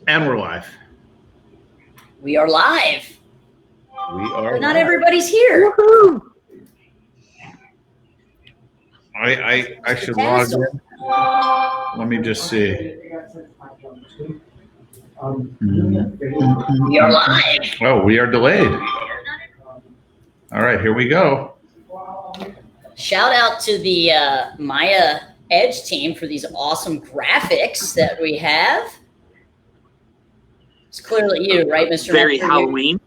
And we're live. We are live. We are. But not everybody's here. Woohoo! I should log in. Let me just see. We are live. Oh, we are delayed. All right, here we go. Shout out to the Maya Edge team for these awesome graphics that we have. It's clearly you, right, Mr. Very Metzger? Halloween.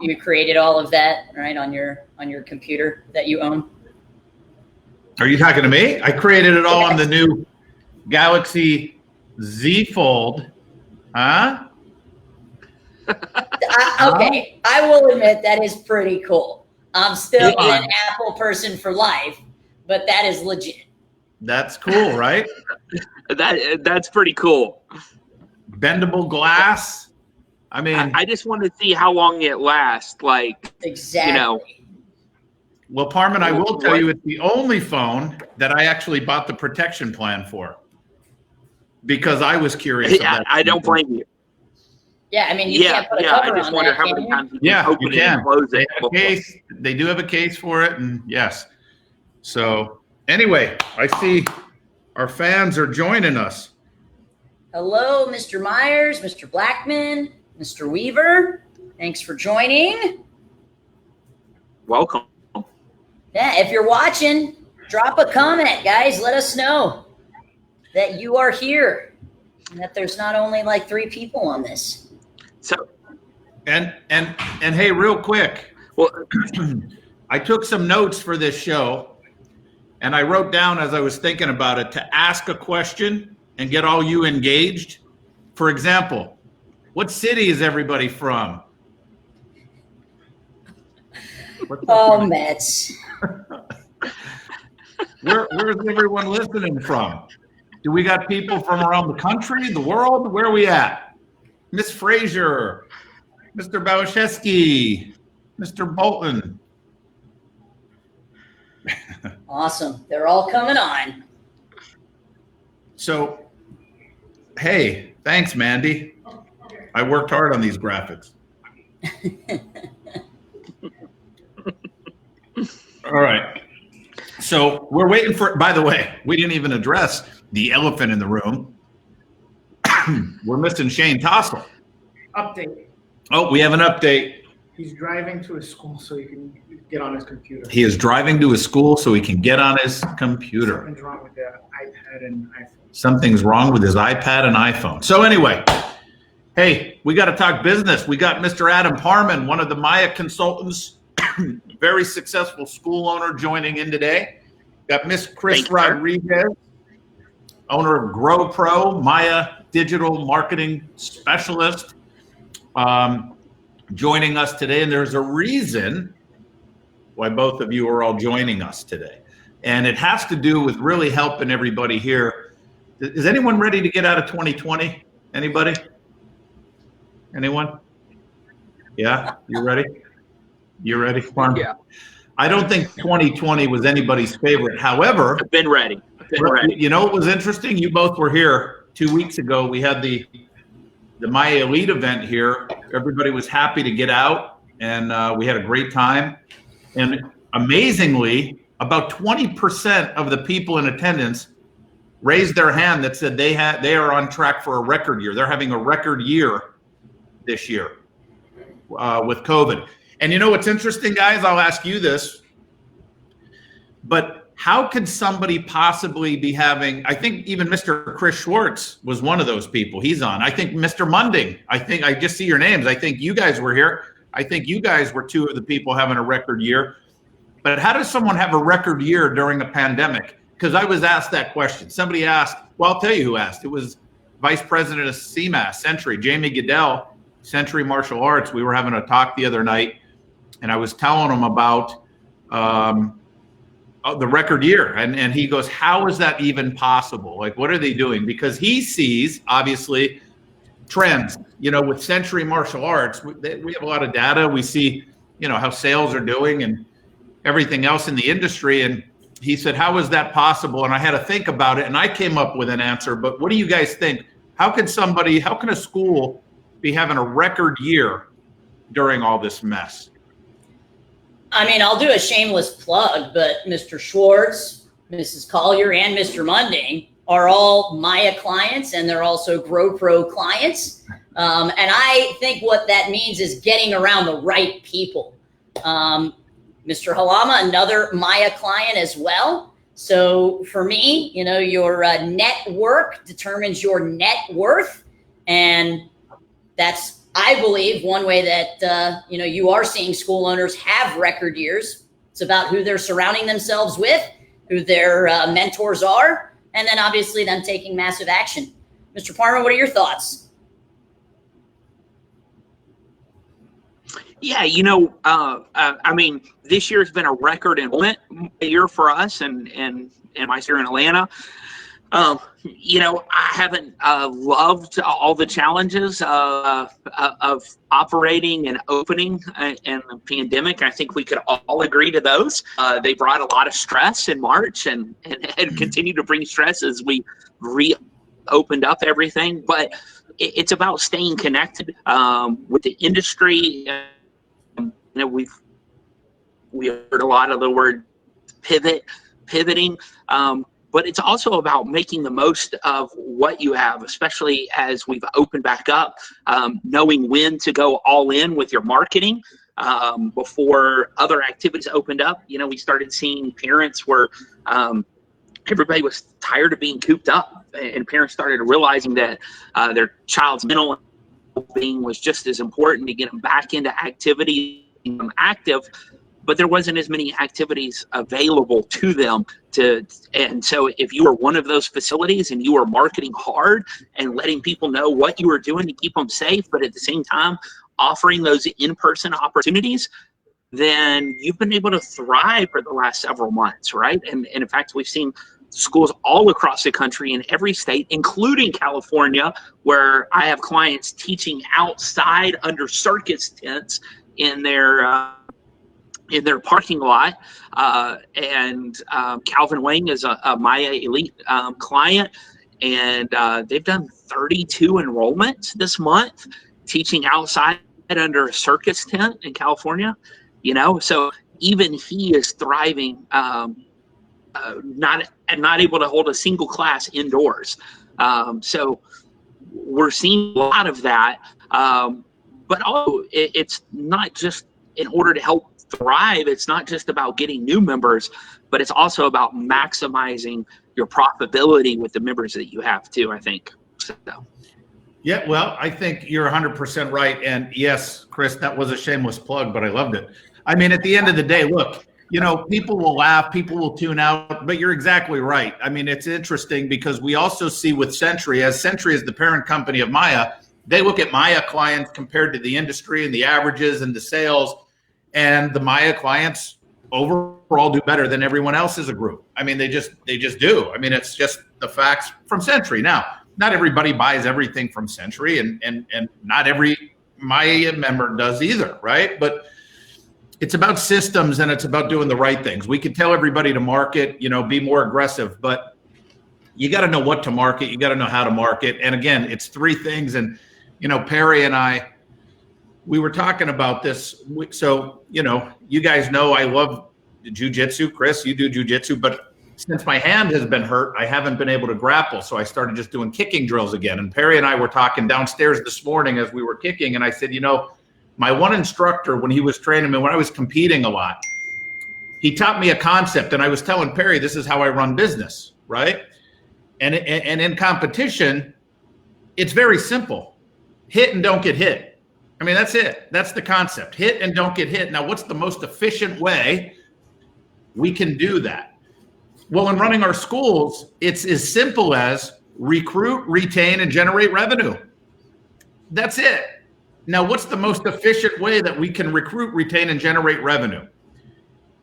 You created all of that, right, on your computer that you own? Are you talking to me? I created it all on the new Galaxy Z Fold. Huh? Okay, I will admit that is pretty cool. I'm still an Apple person for life, but that is legit. That's cool, right? That's pretty cool. Bendable glass. I mean, I just want to see how long it lasts. Like, exactly. You know. Well, Parman, I will tell you, it's the only phone that I actually bought the protection plan for because I was curious. Yeah, I don't blame you. Yeah, I mean, you can't put a cover I just on wonder that, how can many you? times you Yeah, can open you it can. and close They it. have a case. They do have a case for it, and yes. So anyway, I see our fans are joining us. Hello, Mr. Myers, Mr. Blackman, Mr. Weaver. Thanks for joining. Welcome. Yeah, if you're watching, drop a comment, guys. Let us know that you are here and that there's not only like 3 people on this. So, And hey, real quick, well, I took some notes for this show, and I wrote down as I was thinking about it to ask a question and get all you engaged. For example, what city is everybody from? Oh, Mets. Where's everyone listening from? Do we got people from around the country, the world? Where are we at? Miss Frazier, Mr. Bałaszewski, Mr. Bolton. Awesome. They're all coming on. So, hey, thanks, Mandy. I worked hard on these graphics. All right. So we're waiting for, by the way, we didn't even address the elephant in the room. We're missing Shane Tassoul. Update. Oh, we have an update. He's driving to his school so he can get on his computer. He is driving to his school so he can get on his computer. Something's wrong with the iPad and iPhone. Something's wrong with his iPad and iPhone. So anyway, hey, we got to talk business. We got Mr. Adam Parman, one of the Maya consultants, very successful school owner, joining in today. Got Miss Cris Rodriguez, owner of Grow Pro, Maya digital marketing specialist, joining us today. And there's a reason why both of you are all joining us today. And it has to do with really helping everybody here. Is anyone ready to get out of 2020? Anybody? Anyone? Yeah, you ready? You ready, Farm? Yeah. I don't think 2020 was anybody's favorite. However, I've been ready. you know what was interesting? You both were here 2 weeks ago. We had the Maya Elite event here. Everybody was happy to get out, and we had a great time. And amazingly, about 20% of the people in attendance raised their hand that said they are on track for a record year. They're having a record year this year with COVID. And you know what's interesting, guys? I'll ask you this, but how could somebody possibly be having, I think even Mr. Chris Schwartz was one of those people. He's on. I think Mr. Munding, I just see your names. I think you guys were here. I think you guys were 2 of the people having a record year. But how does someone have a record year during a pandemic? Because I was asked that question. Somebody asked, well, I'll tell you who asked. It was Vice President of CMAS, Century, Jamie Goodell, Century Martial Arts. We were having a talk the other night, and I was telling him about the record year. And he goes, how is that even possible? Like, what are they doing? Because he sees, obviously, trends. You know, with Century Martial Arts, we have a lot of data. We see, you know, how sales are doing and everything else in the industry. And he said, how is that possible? And I had to think about it, and I came up with an answer. But what do you guys think? How can a school be having a record year during all this mess? I mean, I'll do a shameless plug, but Mr. Schwartz, Mrs. Collier, and Mr. Munding are all Maya clients, and they're also GrowPro clients. And I think what that means is getting around the right people. Mr. Halama, another Maya client as well. So for me, your network determines your net worth. And that's, I believe, one way that, you are seeing school owners have record years. It's about who they're surrounding themselves with, who their mentors are, and then obviously them taking massive action. Mr. Parman, what are your thoughts? Yeah, I mean, this year's been a record enrollment year for us, and my here in Atlanta. I haven't loved all the challenges of operating and opening and the pandemic. I think we could all agree to those. They brought a lot of stress in March and continue to bring stress as we reopened up everything. But it's about staying connected with the industry. We heard a lot of the word pivoting. But it's also about making the most of what you have, especially as we've opened back up, knowing when to go all in with your marketing before other activities opened up. We started seeing parents where everybody was tired of being cooped up, and parents started realizing that their child's mental being was just as important to get them back into activity, active. But there wasn't as many activities available to them and so if you were one of those facilities and you were marketing hard and letting people know what you were doing to keep them safe, but at the same time offering those in-person opportunities, then you've been able to thrive for the last several months, right? And in fact, we've seen schools all across the country in every state, including California, where I have clients teaching outside under circus tents in their parking lot, and Calvin Wang is a Maya Elite client, and they've done 32 enrollments this month teaching outside under a circus tent in California. So even he is thriving, not able to hold a single class indoors. So we're seeing a lot of that, but also it's not just in order to help thrive. It's not just about getting new members, but it's also about maximizing your profitability with the members that you have too, I think. So. Yeah, well, I think you're 100% right. And yes, Cris, that was a shameless plug, but I loved it. I mean, at the end of the day, look, people will laugh, people will tune out, but you're exactly right. I mean, it's interesting because we also see with Century, as Century is the parent company of Maya, they look at Maya clients compared to the industry and the averages and the sales. And the Maya clients overall do better than everyone else as a group. I mean, they just do. I mean, it's just the facts from Century. Now, not everybody buys everything from Century, and not every Maya member does either, right? But it's about systems and it's about doing the right things. We can tell everybody to market, be more aggressive, but you got to know what to market. You got to know how to market. And again, it's three things. And, Perry and I, we were talking about this. So, you guys know I love jiu-jitsu. Cris, you do jiu-jitsu, but since my hand has been hurt, I haven't been able to grapple. So I started just doing kicking drills again. And Perry and I were talking downstairs this morning as we were kicking. And I said, my one instructor, when he was training me, when I was competing a lot, he taught me a concept. And I was telling Perry, this is how I run business, right? And in competition, it's very simple. Hit and don't get hit. I mean, that's it. That's the concept. Hit and don't get hit. Now, what's the most efficient way we can do that? Well, in running our schools, it's as simple as recruit, retain, and generate revenue. That's it. Now, what's the most efficient way that we can recruit, retain, and generate revenue?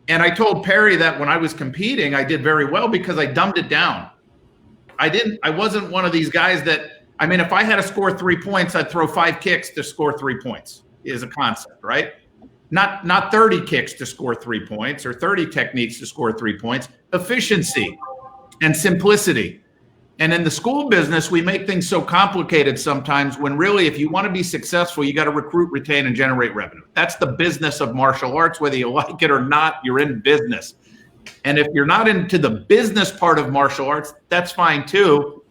And I told Perry that when I was competing, I did very well because I dumbed it down. I wasn't one of these guys that, if I had to score 3 points, I'd throw 5 kicks to score 3 points is a concept, right? Not 30 kicks to score 3 points or 30 techniques to score 3 points. Efficiency and simplicity. And in the school business, we make things so complicated sometimes when really, if you want to be successful, you got to recruit, retain, and generate revenue. That's the business of martial arts. Whether you like it or not, you're in business. And if you're not into the business part of martial arts, that's fine too.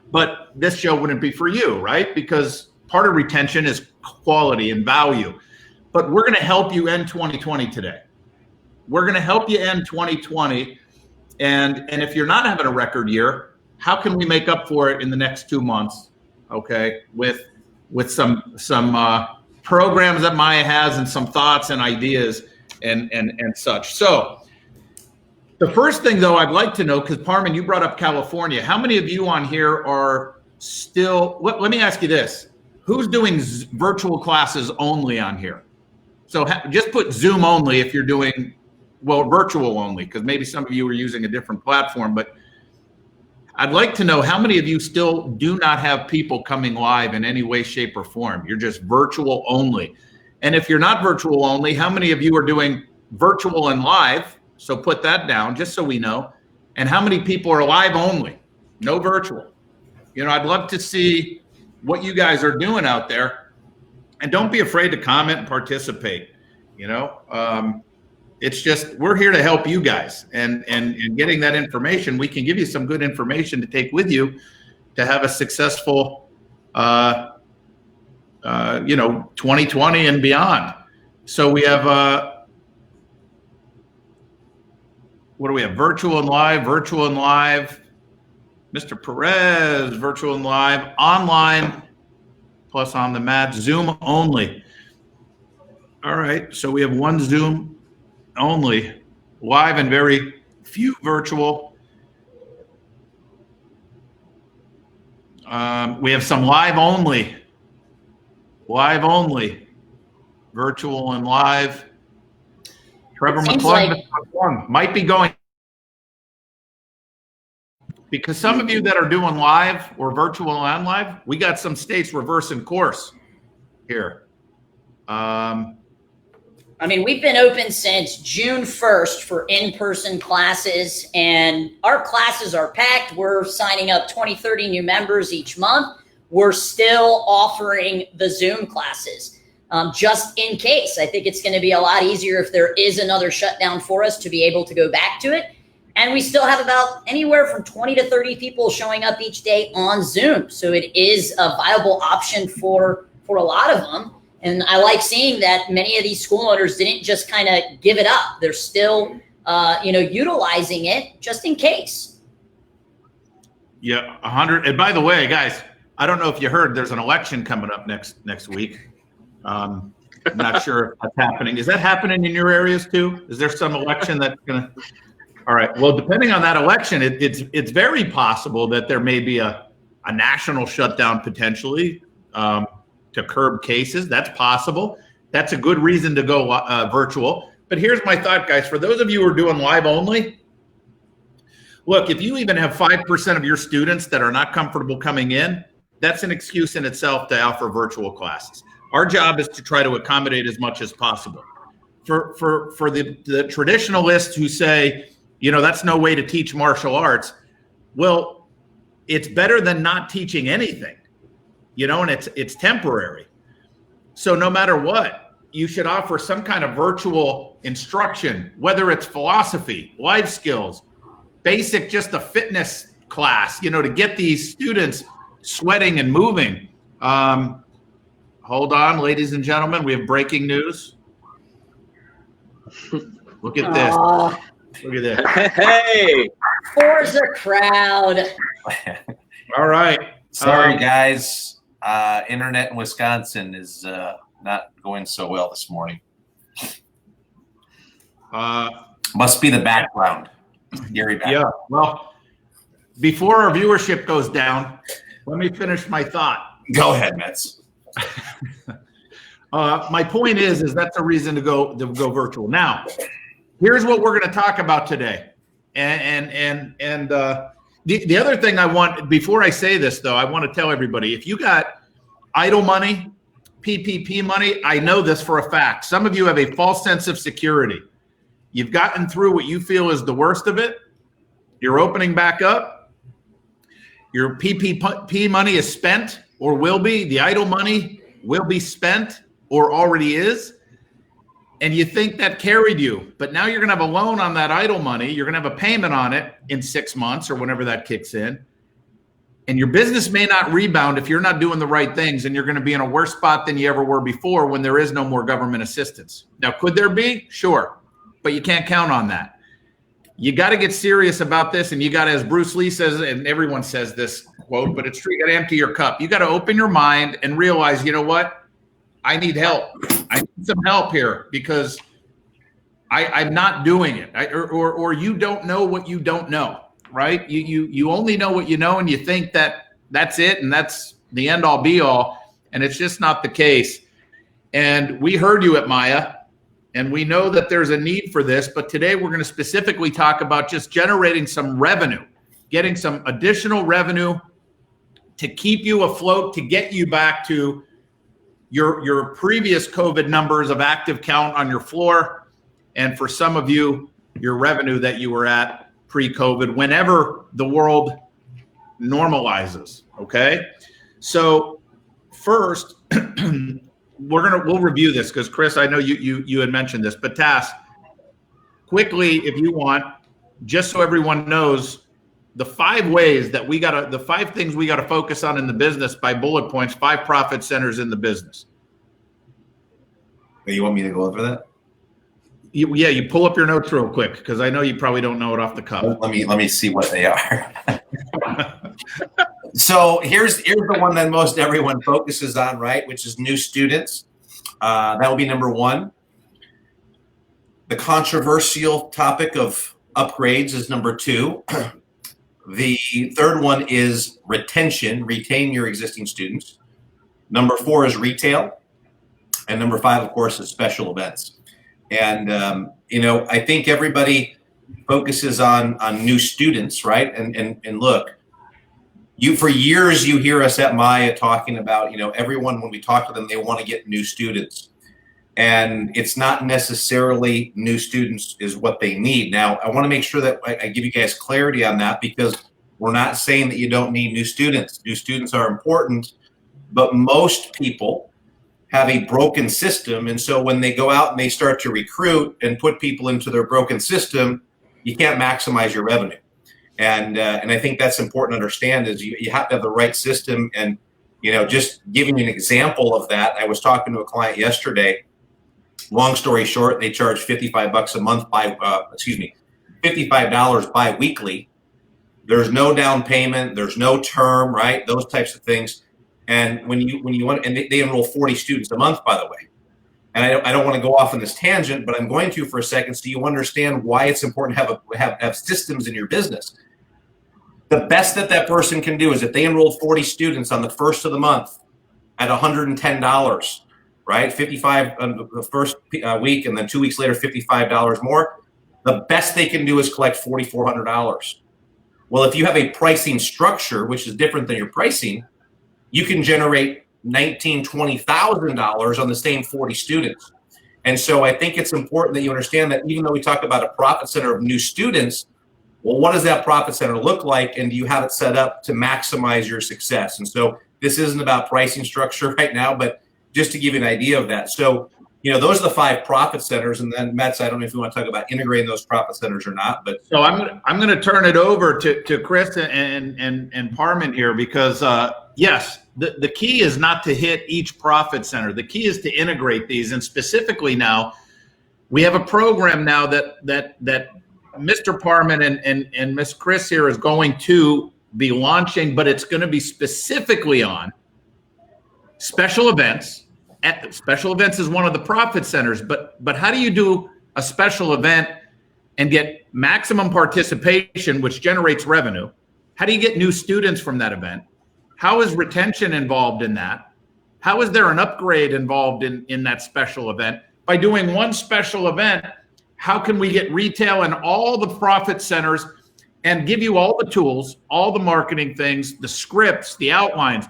But this show wouldn't be for you, right? Because part of retention is quality and value. But we're going to help you end 2020 today. We're going to help you end 2020. And if you're not having a record year, how can we make up for it in the next 2 months? Okay, with some programs that Maya has and some thoughts and ideas and such. So the first thing though, I'd like to know, because Parman, you brought up California. How many of you on here are still? Let me ask you this: who's doing virtual classes only on here? So just put Zoom only if you're doing. Well, virtual only, because maybe some of you are using a different platform, but I'd like to know how many of you still do not have people coming live in any way, shape, or form. You're just virtual only. And if you're not virtual only, how many of you are doing virtual and live? So put that down just so we know. And how many people are live only, no virtual? You know, I'd love to see what you guys are doing out there. And don't be afraid to comment and participate, you know. It's just, we're here to help you guys and getting that information. We can give you some good information to take with you to have a successful, 2020 and beyond. So we have, what do we have? Virtual and live, Mr. Perez, virtual and live, online, plus on the mat, Zoom only. All right, so we have one Zoom only, live and very few virtual. We have some live only, virtual and live. Trevor McClung might be going, because some of you that are doing live or virtual and live, we got some states reversing course here. I mean, we've been open since June 1st for in-person classes, and our classes are packed. We're signing up 20, 30 new members each month. We're still offering the Zoom classes just in case. I think it's going to be a lot easier if there is another shutdown for us to be able to go back to it. And we still have about anywhere from 20 to 30 people showing up each day on Zoom. So it is a viable option for a lot of them. And I like seeing that many of these school owners didn't just kind of give it up. They're still, utilizing it just in case. Yeah, 100. And by the way, guys, I don't know if you heard, there's an election coming up next week. I'm not sure if that's happening. Is that happening in your areas too? Is there some election that's gonna? All right. Well, depending on that election, it's very possible that there may be a national shutdown potentially. To curb cases. That's possible. That's a good reason to go virtual. But here's my thought, guys. For those of you who are doing live only, look, if you even have 5% of your students that are not comfortable coming in, that's an excuse in itself to offer virtual classes. Our job is to try to accommodate as much as possible. For the traditionalists who say, you know, that's no way to teach martial arts, well, it's better than not teaching anything. You know, and it's temporary. So no matter what, you should offer some kind of virtual instruction, whether it's philosophy, life skills, basic, just a fitness class, you know, to get these students sweating and moving. Hold on, ladies and gentlemen, we have breaking news. Look at this. Look at this. Hey, Forza crowd. All right. Sorry, guys. Internet in Wisconsin is not going so well this morning. Must be the background. Gary background. Yeah. Well, before our viewership goes down, let me finish my thought. Go ahead, Metz. My point is that's a reason to go virtual. Now, here's what we're going to talk about today, and the other thing I want, before I say this though, I want to tell everybody, if you got idle money, PPP money, I know this for a fact. Some of you have a false sense of security. You've gotten through what you feel is the worst of it. You're opening back up. Your PPP money is spent or will be. The idle money will be spent or already is. And you think that carried you, but now you're going to have a loan on that idle money. You're going to have a payment on it in 6 months or whenever that kicks in. And your business may not rebound if you're not doing the right things, and you're going to be in a worse spot than you ever were before when there is no more government assistance. Now, could there be? Sure, but you can't count on that. You got to get serious about this, and you got to, as Bruce Lee says, and everyone says this quote, but it's true, you got to empty your cup. You got to open your mind and realize, you know what? I need help. I need some help here because I'm not doing it. Or you don't know what you don't know, right? You only know what you know, and you think that that's it and that's the end all be all, and it's just not the case. And we heard you at Maya, and we know that there's a need for this, but today we're going to specifically talk about just generating some revenue, getting some additional revenue to keep you afloat, to get you back to your previous COVID numbers of active count on your floor. And for some of you, your revenue that you were at pre-COVID, whenever the world normalizes. Okay. So first, we'll review this because Cris, I know you had mentioned this, but Tass, quickly, if you want, just so everyone knows, the 5 ways that the 5 things we got to focus on in the business by bullet points, 5 profit centers in the business. You want me to go over that? You pull up your notes real quick because I know you probably don't know it off the cuff. Let me see what they are. So here's the one that most everyone focuses on, right? Which is new students. That will be number 1. The controversial topic of upgrades is number 2. The third one is retention, retain your existing students. Number 4 is retail. And number 5, of course, is special events. And, I think everybody focuses on new students, right? And look, for years, you hear us at Maya talking about, everyone, when we talk to them, they want to get new students. And it's not necessarily new students is what they need. Now, I want to make sure that I give you guys clarity on that, because we're not saying that you don't need new students. New students are important, but most people have a broken system. And so when they go out and they start to recruit and put people into their broken system, you can't maximize your revenue. And I think that's important to understand is you have to have the right system. And, just giving you an example of that, I was talking to a client yesterday. Long story short, they charge $55 a month $55 bi-weekly. There's no down payment. There's no term, right? Those types of things. And when you want, and they enroll 40 students a month, by the way. And I don't want to go off on this tangent, but I'm going to for a second, so you understand why it's important to have systems in your business. The best that person can do is if they enrolled 40 students on the first of the month at $110, right? 55 the first week, and then 2 weeks later, $55 more. The best they can do is collect $4,400. Well, if you have a pricing structure, which is different than your pricing, you can generate $19,000, $20,000 on the same 40 students. And so I think it's important that you understand that even though we talk about a profit center of new students, well, what does that profit center look like? And do you have it set up to maximize your success? And so this isn't about pricing structure right now, but just to give you an idea of that. So, those are the 5 profit centers. And then Metz, I don't know if you want to talk about integrating those profit centers or not, but. So I'm going to turn it over to Cris and Parman here, because yes, the key is not to hit each profit center. The key is to integrate these. And specifically now, we have a program now that Mr. Parman and Miss Cris here is going to be launching, but it's going to be specifically on special events. Special events is one of the profit centers, but how do you do a special event and get maximum participation, which generates revenue? How do you get new students from that event? How is retention involved in that? How is there an upgrade involved in that special event? By doing one special event, how can we get retail and all the profit centers and give you all the tools, all the marketing things, the scripts, the outlines?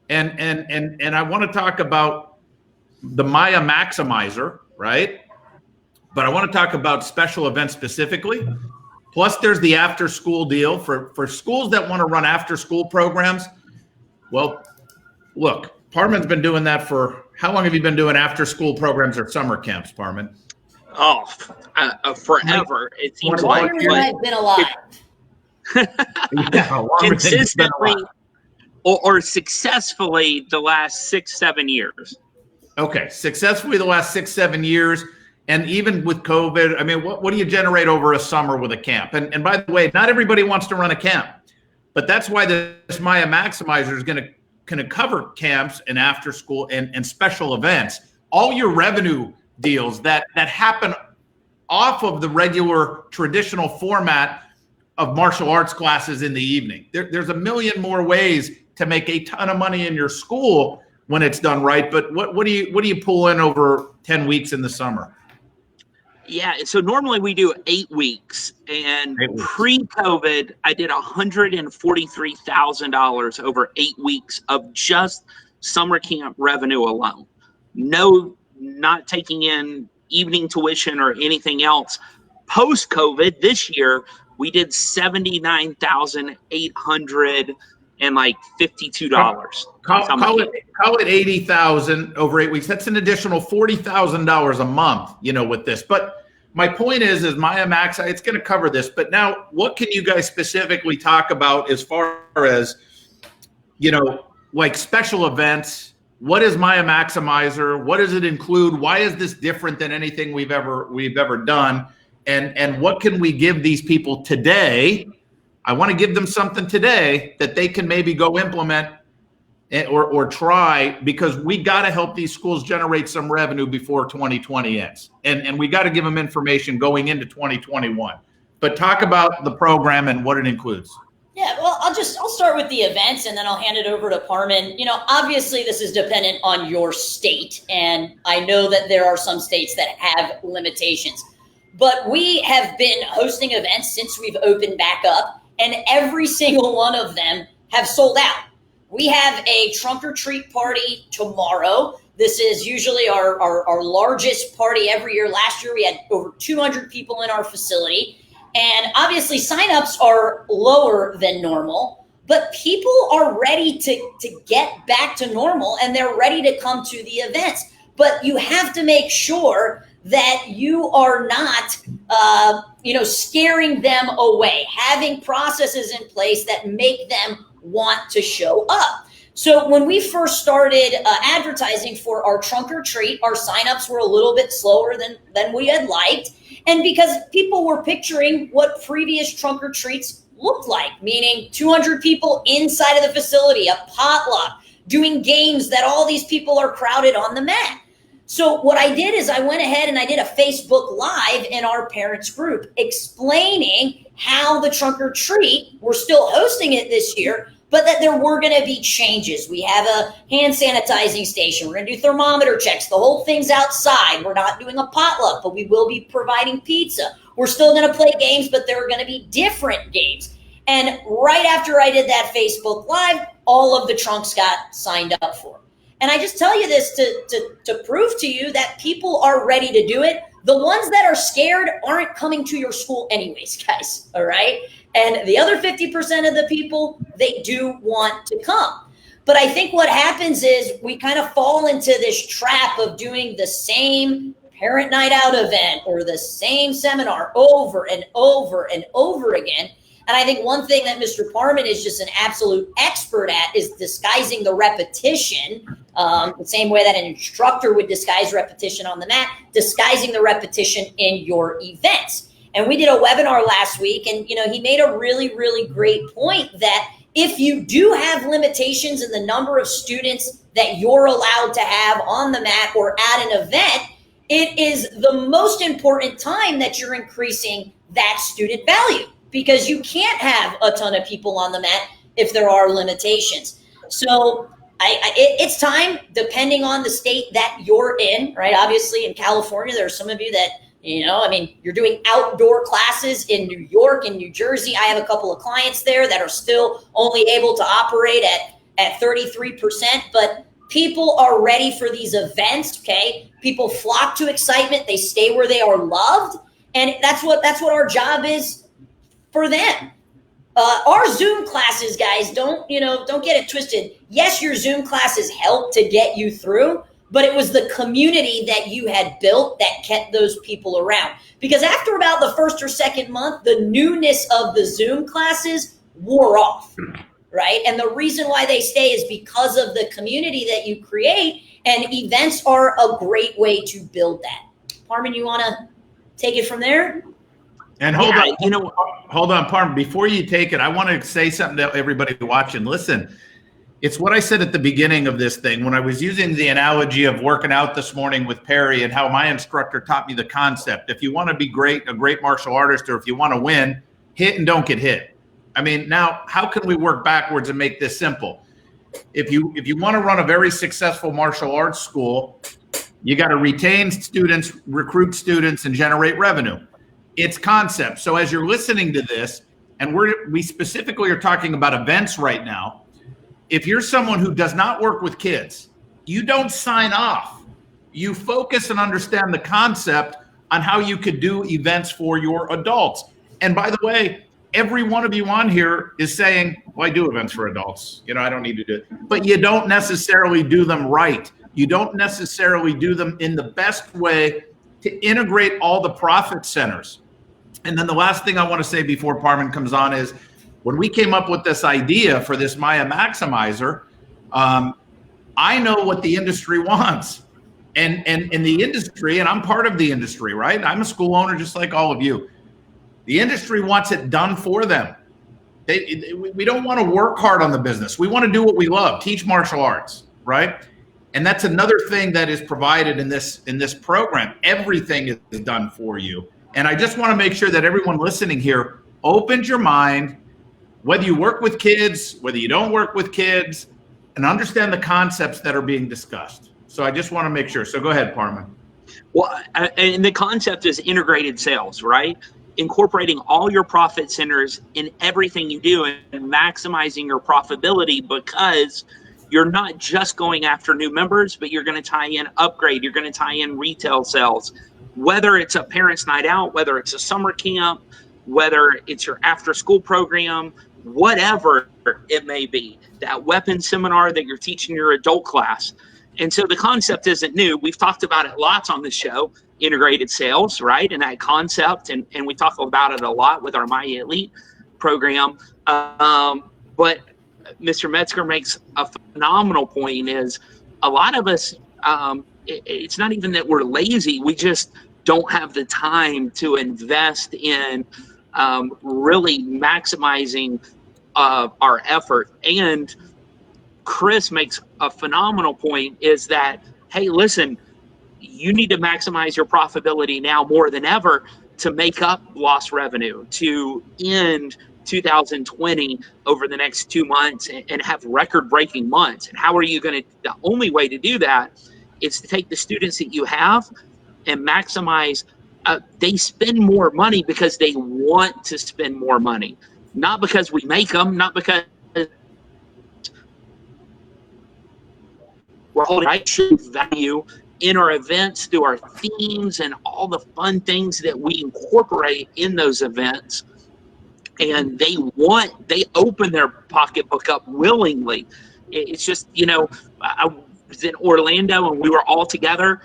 And I want to talk about the Maya Maximizer, right? But I want to talk about special events specifically. Plus, there's the after-school deal for schools that want to run after-school programs. Well, look, Parman's been doing that for how long have you been doing after-school programs or summer camps, Parman? Oh, forever. It seems like. Longer than I've been alive. Yeah, Consistently or successfully the last 6-7 years. Okay, successfully the last 6-7 years. And even with COVID, I mean, what do you generate over a summer with a camp? And by the way, not everybody wants to run a camp, but that's why this Maya Maximizer is going to cover camps and after school and special events. All your revenue deals that happen off of the regular traditional format of martial arts classes in the evening. There's a million more ways to make a ton of money in your school when it's done right. But what do you pull in over 10 weeks in the summer? Yeah, so normally we do 8 weeks, and pre-COVID, I did $143,000 over 8 weeks of just summer camp revenue alone. No, not taking in evening tuition or anything else. Post-COVID, this year, we did $79,852. Call it 80,000 over 8 weeks. That's an additional $40,000 a month, with this. But my point is Maya Max, it's going to cover this. But now, what can you guys specifically talk about as far as, like special events? What is Maya Maximizer? What does it include? Why is this different than anything we've ever done? And what can we give these people today? I want to give them something today that they can maybe go implement or try, because we got to help these schools generate some revenue before 2020 ends. And we got to give them information going into 2021. But talk about the program and what it includes. Yeah, well, I'll start with the events and then I'll hand it over to Parman. Obviously this is dependent on your state, and I know that there are some states that have limitations. But we have been hosting events since we've opened back up, and every single one of them have sold out. We have a trunk or treat party tomorrow. This is usually our largest party every year. Last year we had over 200 people in our facility. And obviously signups are lower than normal, but people are ready to get back to normal and they're ready to come to the events. But you have to make sure that you are not, scaring them away, having processes in place that make them want to show up. So when we first started advertising for our trunk or treat, our signups were a little bit slower than we had liked. And because people were picturing what previous trunk or treats looked like, meaning 200 people inside of the facility, a potluck, doing games that all these people are crowded on the mat. So what I did is I went ahead and I did a Facebook Live in our parents group explaining how the trunk or treat, we're still hosting it this year, but that there were going to be changes. We have a hand sanitizing station. We're going to do thermometer checks. The whole thing's outside. We're not doing a potluck, but we will be providing pizza. We're still going to play games, but there are going to be different games. And right after I did that Facebook Live, all of the trunks got signed up for. And I just tell you this to prove to you that people are ready to do it. The ones that are scared aren't coming to your school anyways, guys, all right? And the other 50% of the people, they do want to come. But I think what happens is we kind of fall into this trap of doing the same parent night out event or the same seminar over and over and over again. And I think one thing that Mr. Parman is just an absolute expert at is disguising the repetition, the same way that an instructor would disguise repetition on the mat, disguising the repetition in your events. And we did a webinar last week, and he made a really, really great point that if you do have limitations in the number of students that you're allowed to have on the mat or at an event, it is the most important time that you're increasing that student value, because you can't have a ton of people on the mat if there are limitations. So it's time, depending on the state that you're in, right? Obviously in California, there are some of you that, you're doing outdoor classes in New York and New Jersey. I have a couple of clients there that are still only able to operate at 33%, but people are ready for these events, okay? People flock to excitement. They stay where they are loved. And that's what our job is for them. Our Zoom classes, guys, don't get it twisted. Yes, your Zoom classes help to get you through, but it was the community that you had built that kept those people around. Because after about the first or second month, the newness of the Zoom classes wore off, right? And the reason why they stay is because of the community that you create, and events are a great way to build that. Parman, you want to take it from there? And hold on, Parman. Before you take it, I want to say something to everybody watching. Listen, it's what I said at the beginning of this thing when I was using the analogy of working out this morning with Perry and how my instructor taught me the concept. If you want to be a great martial artist, or if you want to win, hit and don't get hit. I mean, now how can we work backwards and make this simple? If you want to run a very successful martial arts school, you got to retain students, recruit students, and generate revenue. It's concept. So as you're listening to this, and we specifically are talking about events right now, if you're someone who does not work with kids, you don't sign off. You focus and understand the concept on how you could do events for your adults. And by the way, every one of you on here is saying, well, I do events for adults. I don't need to do it. But you don't necessarily do them right. You don't necessarily do them in the best way to integrate all the profit centers. And then the last thing I want to say before Parman comes on is, when we came up with this idea for this Maya Maximizer, I know what the industry wants. And in the industry, and I'm part of the industry, right? I'm a school owner just like all of you. The industry wants it done for them. We don't want to work hard on the business. We want to do what we love, teach martial arts, right? And that's another thing that is provided in this program. Everything is done for you. And I just want to make sure that everyone listening here opens your mind, whether you work with kids, whether you don't work with kids, and understand the concepts that are being discussed. So I just want to make sure. So go ahead, Parman. Well, and the concept is integrated sales, right? Incorporating all your profit centers in everything you do and maximizing your profitability, because you're not just going after new members, but you're going to tie in upgrade. You're going to tie in retail sales, whether it's a parents' night out, whether it's a summer camp, whether it's your after school program, whatever it may be, that weapons seminar that you're teaching your adult class. And so the concept isn't new. We've talked about it lots on the show, integrated sales, right? And that concept, and we talk about it a lot with our My Elite program. But Mr. Metzger makes a phenomenal point, is a lot of us, it's not even that we're lazy. We just don't have the time to invest in really maximizing our effort. And Cris makes a phenomenal point, is that, hey, listen, you need to maximize your profitability now more than ever to make up lost revenue, to end 2020 over the next 2 months and have record-breaking months. And how are you going to, the only way to do that is to take the students that you have and maximize. They spend more money because they want to spend more money, not because we make them, not because we're holding right value in our events through our themes and all the fun things that we incorporate in those events. And they open their pocketbook up willingly. It's just, I was in Orlando and we were all together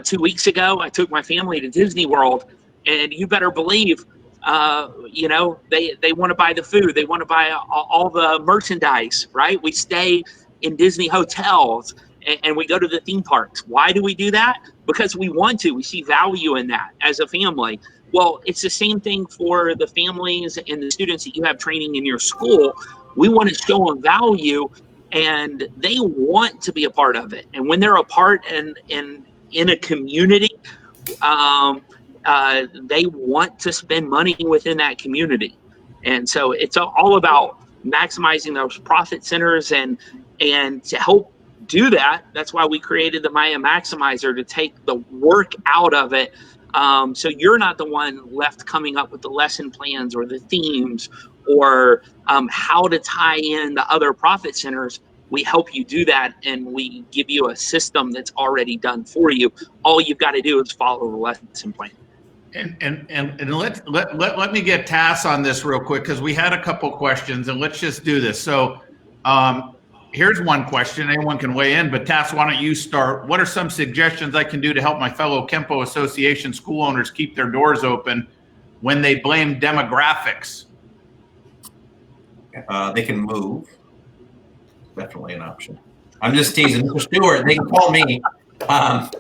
2 weeks ago. I took my family to Disney World, and you better believe, they want to buy the food. They want to buy all the merchandise, right? We stay in Disney hotels and we go to the theme parks. Why do we do that? Because we want to. We see value in that as a family. Well, it's the same thing for the families and the students that you have training in your school. We want to show them value, and they want to be a part of it. And when they're a part and in a community, they want to spend money within that community. And so it's all about maximizing those profit centers, and to help do that, that's why we created the Maya Maximizer, to take the work out of it. So you're not the one left coming up with the lesson plans or the themes or how to tie in the other profit centers. We help you do that, and we give you a system that's already done for you. All you've got to do is follow the lesson plan. And let me get Tass on this real quick, because we had a couple questions, and let's just do this. So here's one question. Anyone can weigh in, but Tass, why don't you start? What are some suggestions I can do to help my fellow Kempo Association school owners keep their doors open when they blame demographics? They can move. Definitely an option. I'm just teasing. Mr. Stewart, they can call me. But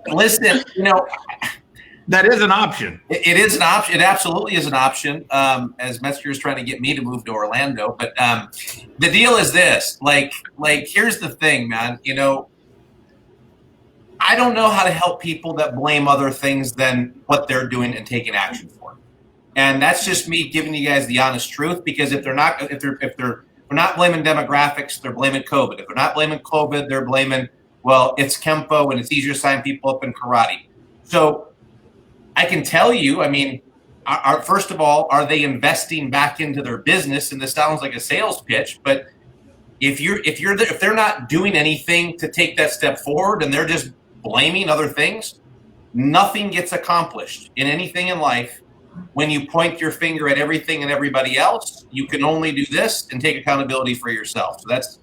listen, that is an option. It is an option. It absolutely is an option. As Metzger is trying to get me to move to Orlando, but the deal is this: like, here's the thing, man. I don't know how to help people that blame other things than what they're doing and taking action for. And that's just me giving you guys the honest truth. Because if they're not blaming demographics, they're blaming COVID. If they're not blaming COVID, they're blaming, well, it's Kempo and it's easier to sign people up in karate. So I can tell you, I mean, first of all, are they investing back into their business? And this sounds like a sales pitch, but if they're not doing anything to take that step forward and they're just blaming other things, nothing gets accomplished in anything in life. When you point your finger at everything and everybody else, you can only do this and take accountability for yourself. So that's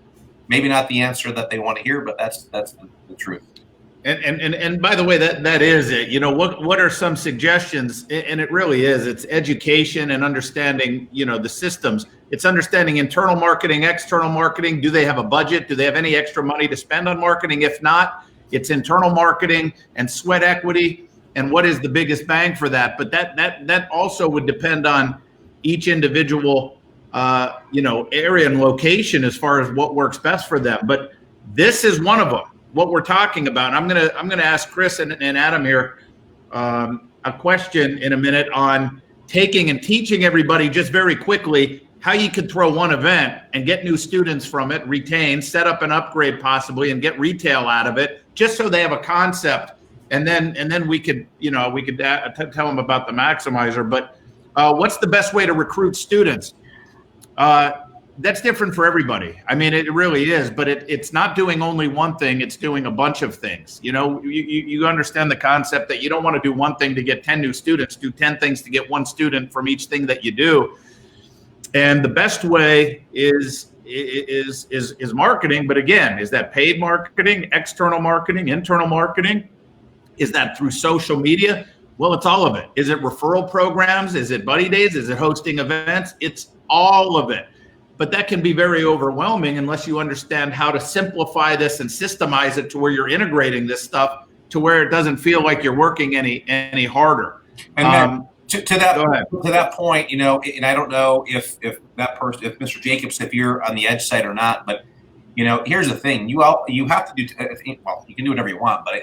maybe not the answer that they want to hear, but that's the truth. And by the way, that is it. What are some suggestions? And it really is. It's education and understanding, the systems. It's understanding internal marketing, external marketing. Do they have a budget? Do they have any extra money to spend on marketing? If not, it's internal marketing and sweat equity. And what is the biggest bang for that? But that also would depend on each individual, area and location as far as what works best for them. But this is one of them. What we're talking about. I'm gonna ask Cris and Adam here a question in a minute on taking and teaching everybody just very quickly how you could throw one event and get new students from it, retain, set up an upgrade possibly, and get retail out of it, just so they have a concept. And then we could tell them about the maximizer. But what's the best way to recruit students? That's different for everybody. I mean, it really is, but it's not doing only one thing. It's doing a bunch of things. You understand the concept that you don't want to do one thing to get 10 new students, do 10 things to get one student from each thing that you do. And the best way is marketing. But again, is that paid marketing, external marketing, internal marketing? Is that through social media? Well, it's all of it. Is it referral programs? Is it buddy days? Is it hosting events? It's all of it. But that can be very overwhelming unless you understand how to simplify this and systemize it to where you're integrating this stuff to where it doesn't feel like you're working any harder. And to that point, and I don't know if that person, if Mr. Jacobs, if you're on the edge side or not, but here's the thing: you have to do. Well, you can do whatever you want, but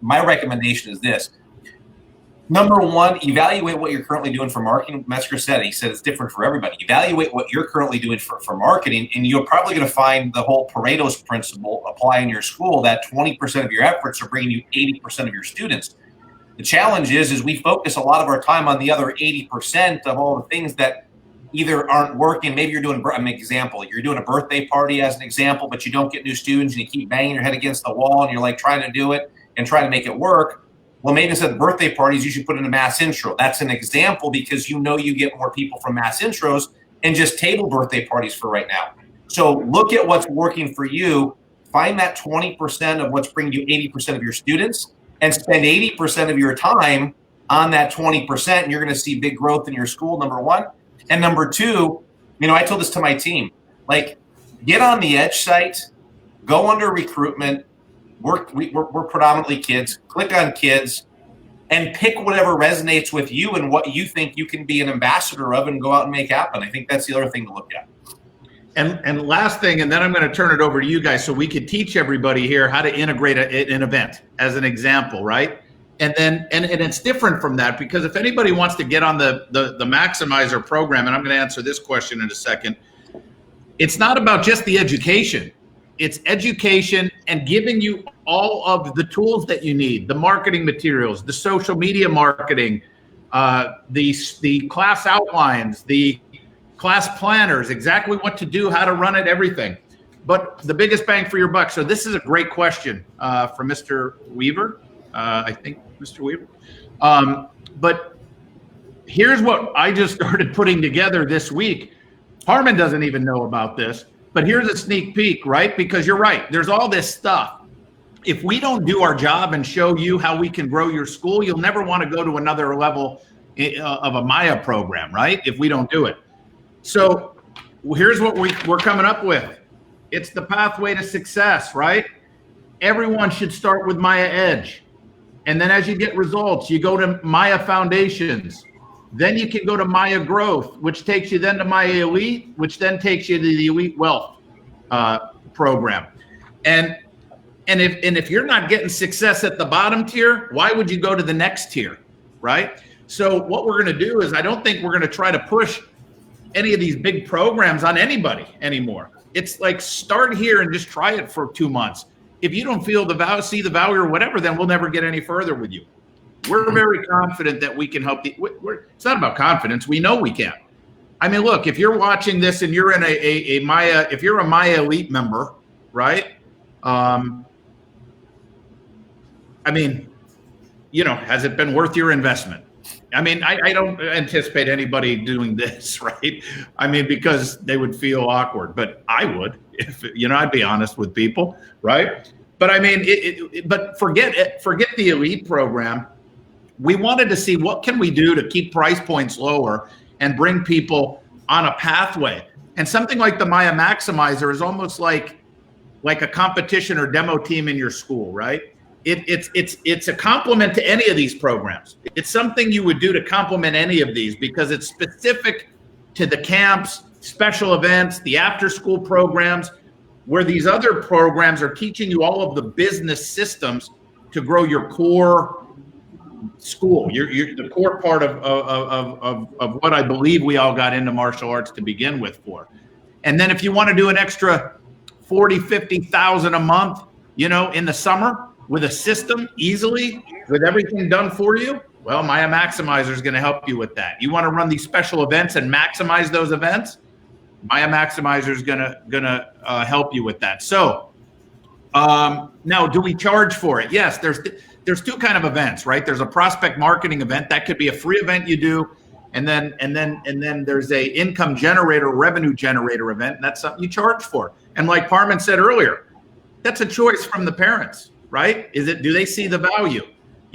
my recommendation is this. Number one, evaluate what you're currently doing for marketing. Metzger said it's different for everybody. Evaluate what you're currently doing for marketing, and you're probably going to find the whole Pareto's principle apply in your school. That 20% of your efforts are bringing you 80% of your students. The challenge is we focus a lot of our time on the other 80% of all the things that either aren't working. Maybe you're doing an example. You're doing a birthday party as an example, but you don't get new students, and you keep banging your head against the wall, and you're like trying to do it and trying to make it work. Well, maybe instead of birthday parties, you should put in a mass intro. That's an example because you get more people from mass intros and just table birthday parties for right now. So look at what's working for you. Find that 20% of what's bringing you 80% of your students and spend 80% of your time on that 20%. And you're going to see big growth in your school, number one. And number two, I told this to my team, get on the Edge site, go under recruitment. We're predominantly kids. Click on kids and pick whatever resonates with you and what you think you can be an ambassador of and go out and make happen. I think that's the other thing to look at. And last thing, and then I'm going to turn it over to you guys so we could teach everybody here how to integrate an event as an example, right? And then and it's different from that because if anybody wants to get on the Maximizer program, and I'm going to answer this question in a second, it's not about just the education. It's education and giving you all of the tools that you need, the marketing materials, the social media marketing, the class outlines, the class planners, exactly what to do, how to run it, everything. But the biggest bang for your buck. So this is a great question from Mr. Weaver, I think. Mr. Weaver. But here's what I just started putting together this week. Parman doesn't even know about this, but here's a sneak peek, right? Because you're right. There's all this stuff. If we don't do our job and show you how we can grow your school, you'll never want to go to another level of a Maya program, right? If we don't do it. So here's what we're coming up with. It's the pathway to success, right? Everyone should start with Maya Edge. And then as you get results, you go to Maya Foundations. Then you can go to Maya Growth, which takes you then to Maya Elite, which then takes you to the Elite Wealth program. And if you're not getting success at the bottom tier, why would you go to the next tier, right? So what we're going to do is I don't think we're going to try to push any of these big programs on anybody anymore. It's like start here and just try it for 2 months. If you don't feel the value, see the value or whatever, then we'll never get any further with you. We're very confident that we can help. It's not about confidence. We know we can. I mean, look, if you're watching this and you're in a Maya, if you're a Maya Elite member, right? I mean, has it been worth your investment? I mean, I don't anticipate anybody doing this, right? I mean, because they would feel awkward, but I would, if I'd be honest with people, right? But I mean, but forget the Elite program. We wanted to see what can we do to keep price points lower and bring people on a pathway. And something like the Maya Maximizer is almost like a competition or demo team in your school, right? It's a complement to any of these programs. It's something you would do to complement any of these because it's specific to the camps, special events, the after-school programs, where these other programs are teaching you all of the business systems to grow your core school. The core part of what I believe we all got into martial arts to begin with for. And then if you want to do an extra 40, 50,000 a month, in the summer with a system easily, with everything done for you, well, Maya Maximizer is going to help you with that. You want to run these special events and maximize those events? Maya Maximizer is going to help you with that. So now, do we charge for it? Yes, there's two kind of events, right? There's a prospect marketing event that could be a free event you do, and then there's a income generator, revenue generator event, and that's something you charge for. And like Parman said earlier, that's a choice from the parents, right? Do they see the value?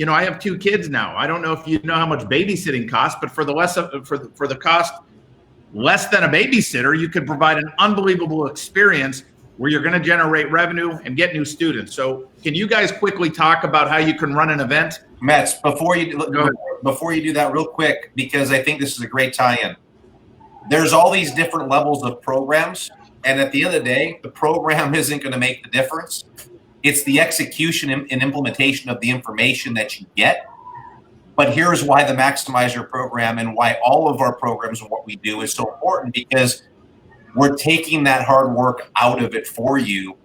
I have 2 kids now. I don't know if you know how much babysitting costs, but for the cost less than a babysitter, you can provide an unbelievable experience where you're going to generate revenue and get new students. So can you guys quickly talk about how you can run an event? Metz, before you do that real quick, because I think this is a great tie-in. There's all these different levels of programs, and at the end of the day, the program isn't going to make the difference. It's the execution and implementation of the information that you get. But here's why the Maximizer program and why all of our programs and what we do is so important, because we're taking that hard work out of it for you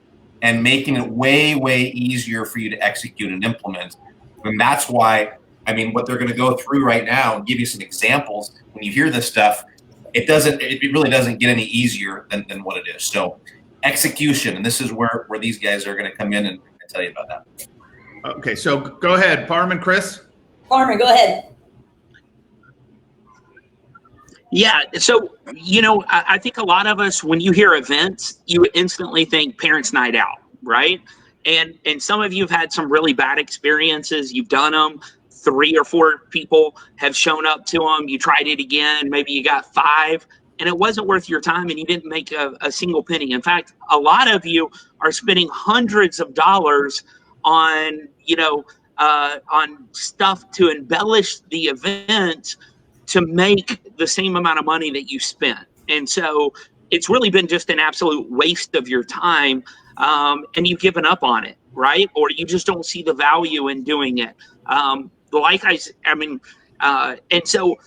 and making it way, way easier for you to execute and implement. And that's why, what they're going to go through right now and give you some examples. When you hear this stuff, it really doesn't get any easier than what it is. So execution, and this is where these guys are going to come in and tell you about that. Okay, so go ahead, Parman, Cris. Parman, go ahead. Yeah. So, I think a lot of us, when you hear events, you instantly think parents' night out, right? And some of you have had some really bad experiences. You've done them. 3 or 4 people have shown up to them. You tried it again. Maybe you got 5 and it wasn't worth your time and you didn't make a single penny. In fact, a lot of you are spending hundreds of dollars on, on stuff to embellish the event to make the same amount of money that you spent. And so it's really been just an absolute waste of your time. And you've given up on it, right? Or you just don't see the value in doing it. And so,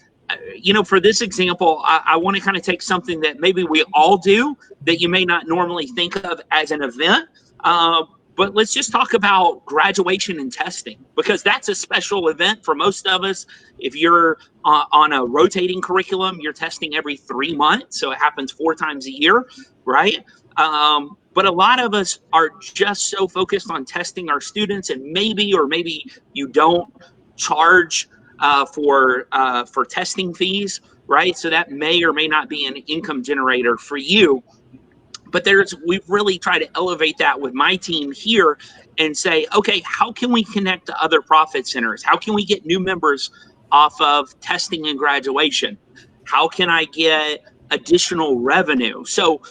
for this example, I want to kind of take something that maybe we all do that you may not normally think of as an event. But let's just talk about graduation and testing, because that's a special event for most of us. If you're on a rotating curriculum, you're testing every 3 months. So it happens 4 times a year, right? But a lot of us are just so focused on testing our students, and maybe you don't charge for testing fees, right? So that may or may not be an income generator for you. But we've really tried to elevate that with my team here and say, okay, how can we connect to other profit centers? How can we get new members off of testing and graduation? How can I get additional revenue? So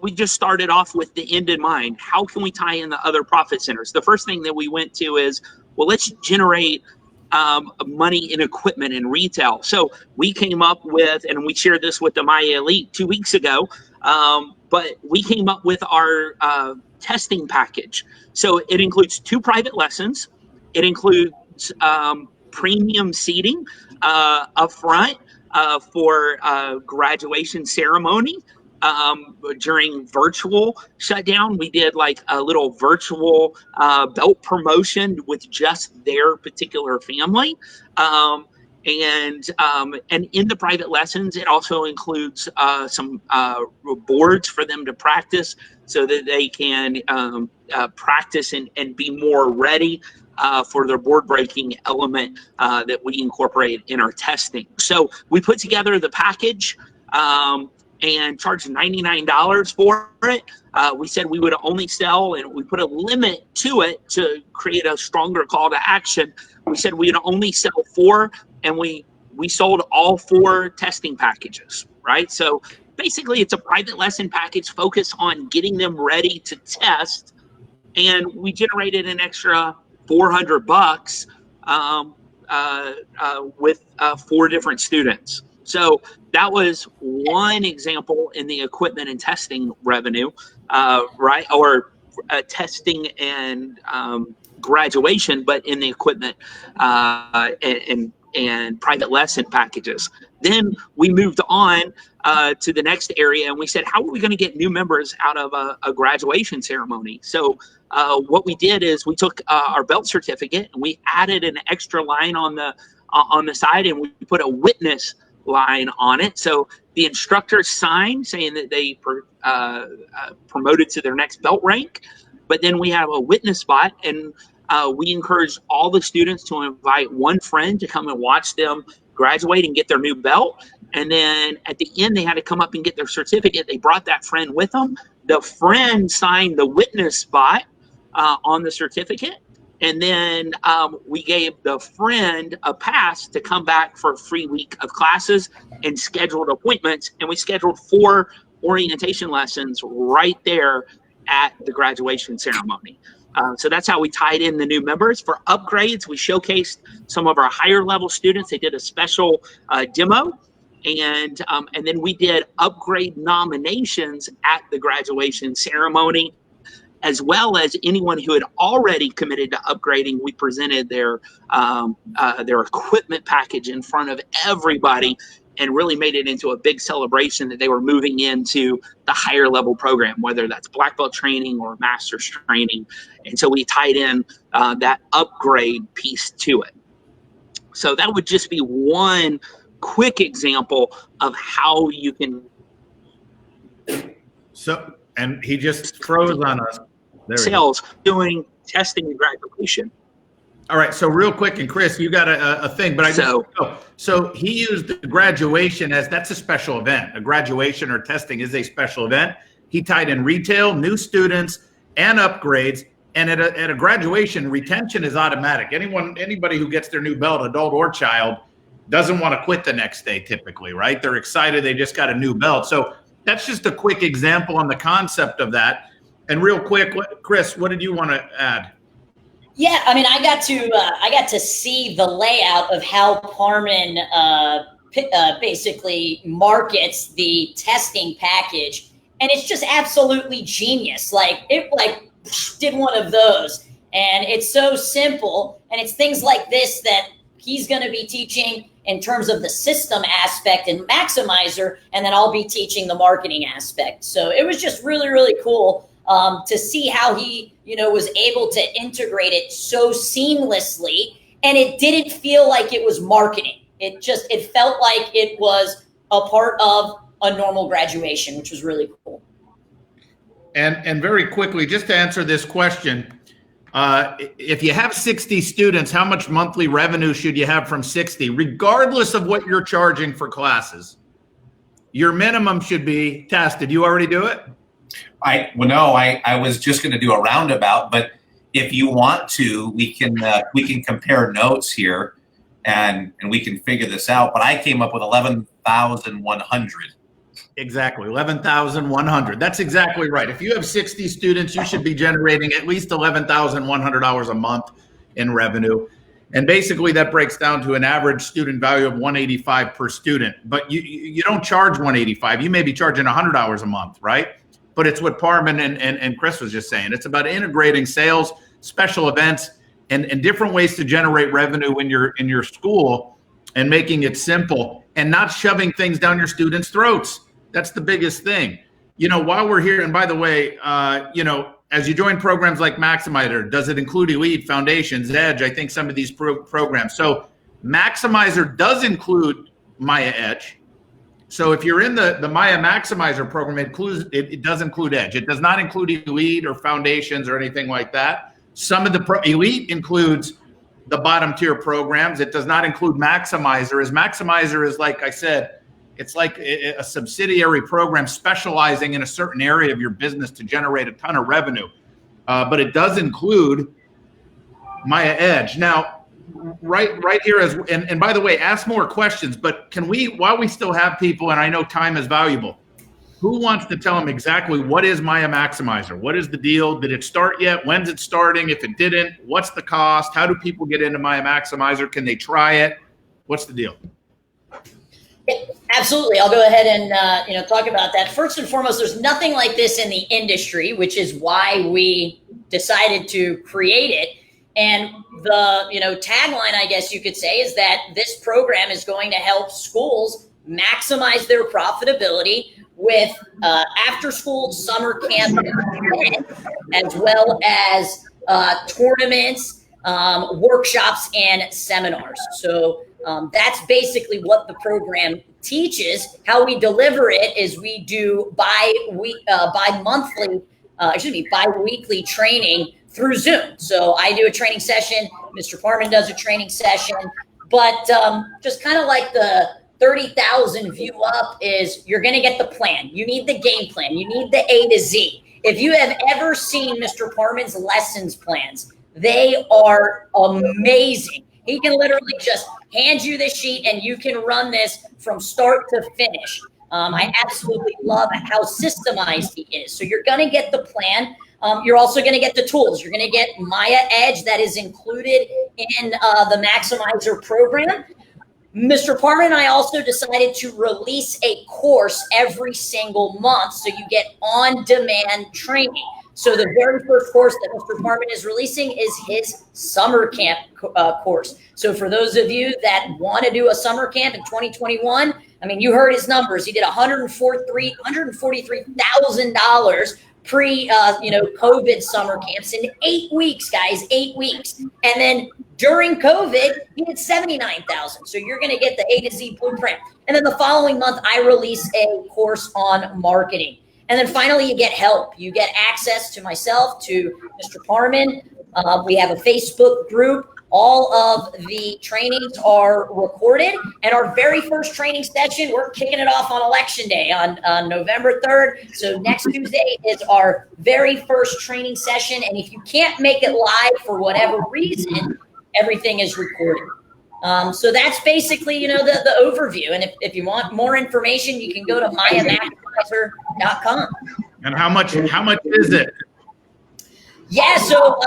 we just started off with the end in mind. How can we tie in the other profit centers? The first thing that we went to is, well, let's generate money in equipment and retail. So we came up with, and we shared this with the Maya Elite 2 weeks ago, but we came up with our testing package. So it includes 2 private lessons. It includes premium seating up front for graduation ceremony. During virtual shutdown, we did like a little virtual belt promotion with just their particular family. And in the private lessons, it also includes some boards for them to practice so that they can practice and be more ready for their board breaking element that we incorporate in our testing. So we put together the package and charged $99 for it. We said we would only sell, and we put a limit to it to create a stronger call to action. We said we'd only sell 4, and we sold all 4 testing packages, right? So basically it's a private lesson package focused on getting them ready to test, and we generated an extra $400 with 4 different students. So that was one example in the equipment and testing revenue, right? Or testing and graduation, but in the equipment and private lesson packages. Then we moved on to the next area, and we said, how are we going to get new members out of a graduation ceremony? So what we did is we took our belt certificate and we added an extra line on the side, and we put a witness line on it. So the instructors signed saying that they promoted to their next belt rank. But then we have a witness spot, and we encourage all the students to invite one friend to come and watch them graduate and get their new belt. And then at the end, they had to come up and get their certificate. They brought that friend with them. The friend signed the witness spot on the certificate. And then we gave the friend a pass to come back for a free week of classes and scheduled appointments. And we scheduled 4 orientation lessons right there at the graduation ceremony. So that's how we tied in the new members. For upgrades, we showcased some of our higher level students. They did a special demo. And then we did upgrade nominations at the graduation ceremony, as well as anyone who had already committed to upgrading. We presented their equipment package in front of everybody and really made it into a big celebration that they were moving into the higher level program, whether that's black belt training or master's training. And so we tied in that upgrade piece to it. So that would just be one quick example of how you can. So, and he just froze on us. Sales, doing testing and graduation. All right. So real quick, and Cris, you got a thing, but so he used the graduation as that's a special event. A graduation or testing is a special event. He tied in retail, new students, and upgrades. And at a graduation, retention is automatic. Anybody who gets their new belt, adult or child, doesn't want to quit the next day typically, right? They're excited. They just got a new belt. So that's just a quick example on the concept of that. And real quick, Cris, what did you want to add? Yeah, I mean, I got to see the layout of how Parman basically markets the testing package, and it's just absolutely genius. It did one of those, and it's so simple, and it's things like this that he's going to be teaching in terms of the system aspect and Maximizer, and then I'll be teaching the marketing aspect. So it was just really, really cool to see how he, was able to integrate it so seamlessly, and it didn't feel like it was marketing. It felt like it was a part of a normal graduation, which was really cool. And very quickly, just to answer this question, if you have 60 students, how much monthly revenue should you have from 60, regardless of what you're charging for classes? Your minimum should be, Tass, did you already do it? I was just going to do a roundabout, but if you want to, we can compare notes here, and we can figure this out. But I came up with 11,100. Exactly, 11,100. That's exactly right. If you have 60 students, you should be generating at least $11,100 a month in revenue. And basically that breaks down to an average student value of $185 per student. But you don't charge $185. You may be charging $100 a month, right? But it's what Parman and Cris was just saying. It's about integrating sales, special events, and different ways to generate revenue in your school, and making it simple and not shoving things down your students' throats. That's the biggest thing. While we're here, and by the way, as you join programs like Maximizer, does it include Elite, Foundations, Edge? I think some of these programs. So Maximizer does include Maya Edge. So if you're in the Maya Maximizer program, it does include Edge. It does not include Elite or Foundations or anything like that. Some of the Elite includes the bottom tier programs. It does not include Maximizer. Maximizer is, like I said, it's like a subsidiary program specializing in a certain area of your business to generate a ton of revenue. But it does include Maya Edge. Now, right here, and by the way, ask more questions, but can we, while we still have people, and I know time is valuable, who wants to tell them exactly what is Maya Maximizer? What is the deal? Did it start yet? When's it starting? If it didn't, what's the cost? How do people get into Maya Maximizer? Can they try it? What's the deal? Absolutely. I'll go ahead and talk about that. First and foremost, there's nothing like this in the industry, which is why we decided to create it. And the tagline, I guess you could say, is that this program is going to help schools maximize their profitability with after-school summer camp, as well as tournaments, workshops, and seminars. So that's basically what the program teaches. How we deliver it is we do bi-weekly training through Zoom. So I do a training session, Mr. Parman does a training session, but just kind of like the 30,000 view up is you're going to get the plan. You need the game plan. You need the A to Z. If you have ever seen Mr. Parman's lessons plans, they are amazing. He can literally just hand you the sheet and you can run this from start to finish. I absolutely love how systemized he is. So you're going to get the plan. You're also going to get the tools. You're going to get Maya Edge that is included in the Maximizer program. Mr. Parman and I also decided to release a course every single month so you get on-demand training. So the very first course that Mr. Parman is releasing is his summer camp course. So for those of you that want to do a summer camp in 2021, I mean, you heard his numbers. He did $143,000 pre-COVID summer camps in 8 weeks, guys, 8 weeks. And then during COVID, he did $79,000. So you're going to get the A to Z blueprint. And then the following month, I release a course on marketing. And then finally, you get help. You get access to myself, to Mr. Parman. We have a Facebook group. All of the trainings are recorded. And our very first training session, we're kicking it off on Election Day on November 3rd. So next Tuesday is our very first training session. And if you can't make it live for whatever reason, everything is recorded. So that's basically, the overview. And if you want more information, you can go to mayamaximizer.com. And how much is it? Yeah, so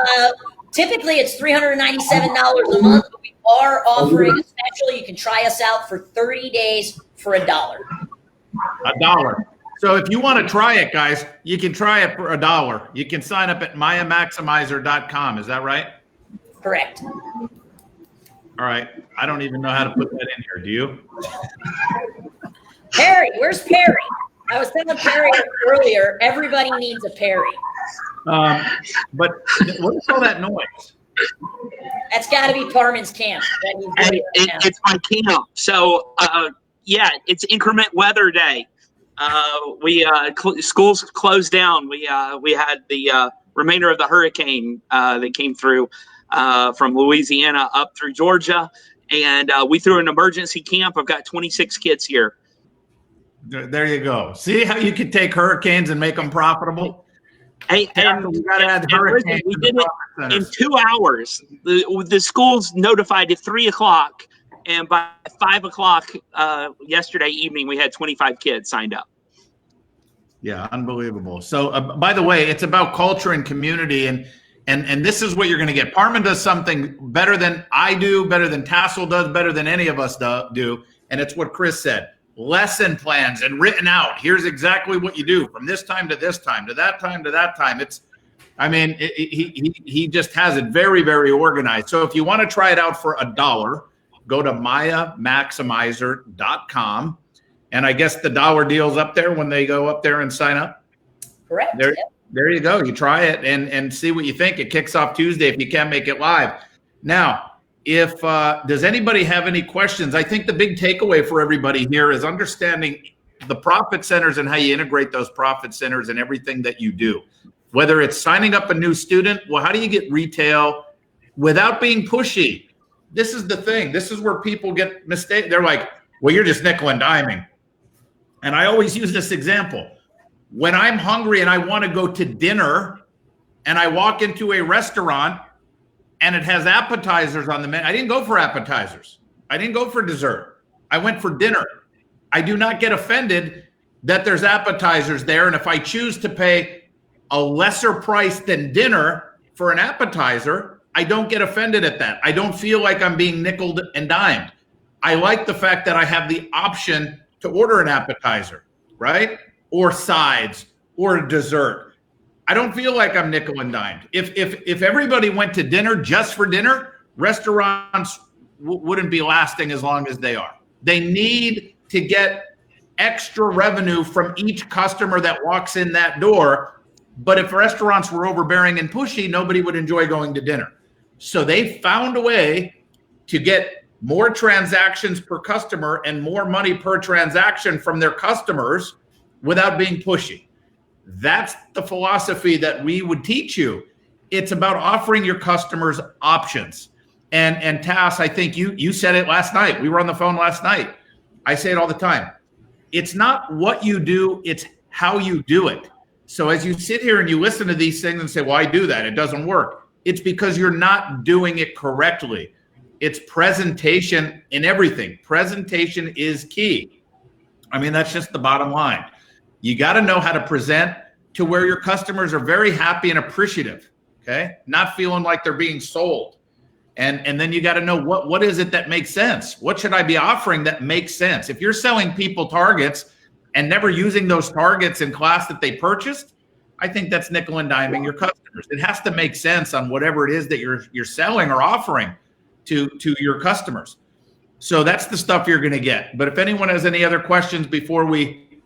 typically it's $397 a month, but we are offering a special. You can try us out for 30 days for $1. $1. So if you want to try it, guys, you can try it for $1. You can sign up at mayamaximizer.com. Is that right? Correct. All right. I don't even know how to put that in here. Do you? Perry, where's Perry? I was telling Perry earlier, everybody needs a Perry. But what is all that noise? That's got to be Parman's camp. It's my camp. So, it's increment weather day. Schools closed down. We had the remainder of the hurricane that came through from Louisiana up through Georgia. And we threw an emergency camp. I've got 26 kids here. There you go. See how you could take hurricanes and make them profitable? Hey, and we got to add hurricanes. We did it in 2 hours. The schools notified at 3 o'clock, and by 5 o'clock yesterday evening, we had 25 kids signed up. Yeah, unbelievable. So, by the way, it's about culture and community, and this is what you're going to get. Parman does something better than I do, better than Tassoul does, better than any of us do, and it's what Cris said. Lesson plans and written out. Here's exactly what you do from this time to this time to that time to that time. He just has it very, very organized. So if you want to try it out for $1, go to MayaMaximizer.com. And I guess the dollar deal's up there when they go up there and sign up. Correct. There you go. You try it and see what you think. It kicks off Tuesday if you can't make it live. Now, if does anybody have any questions? I think the big takeaway for everybody here is understanding the profit centers and how you integrate those profit centers in everything that you do. Whether it's signing up a new student, well, how do you get retail without being pushy? This is the thing. This is where people get mistaken. They're like, well, you're just nickel and diming. And I always use this example. When I'm hungry and I want to go to dinner and I walk into a restaurant and it has appetizers on the menu, I didn't go for appetizers. I didn't go for dessert. I went for dinner. I do not get offended that there's appetizers there. And if I choose to pay a lesser price than dinner for an appetizer, I don't get offended at that. I don't feel like I'm being nickeled and dimed. I like the fact that I have the option to order an appetizer, right? Or sides or a dessert. I don't feel like I'm nickel and dimed. If everybody went to dinner just for dinner, restaurants wouldn't be lasting as long as they are. They need to get extra revenue from each customer that walks in that door. But if restaurants were overbearing and pushy, nobody would enjoy going to dinner. So they found a way to get more transactions per customer and more money per transaction from their customers without being pushy. That's the philosophy that we would teach you. It's about offering your customers options. And Tass, I think you said it last night. We were on the phone last night. I say it all the time. It's not what you do, it's how you do it. So as you sit here and you listen to these things and say, well, I do that, it doesn't work. It's because you're not doing it correctly. It's presentation in everything. Presentation is key. I mean, that's just the bottom line. You got to know how to present to where your customers are very happy and appreciative, okay? Not feeling like they're being sold. And then you got to know what is it that makes sense? What should I be offering that makes sense? If you're selling people targets and never using those targets in class that they purchased, I think that's nickel and diming your customers. It has to make sense on whatever it is that you're selling or offering to your customers. So that's the stuff you're going to get. But if anyone has any other questions before we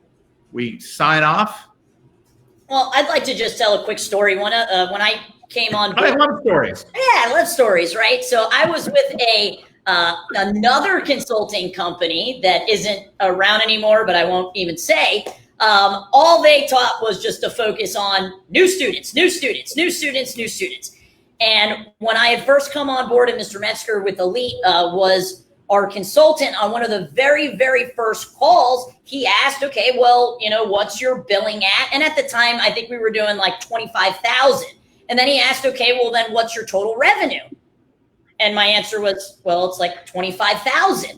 sign off. Well, I'd like to just tell a quick story. When I came on board, I love stories. Yeah, I love stories, right? So I was with another consulting company that isn't around anymore, but I won't even say. All they taught was just to focus on new students. And when I had first come on board, and Mr. Metzger with Elite was our consultant on one of the very, very first calls, he asked, okay, well, what's your billing at? And at the time, I think we were doing like 25,000. And then he asked, okay, well, then what's your total revenue? And my answer was, well, it's like 25,000.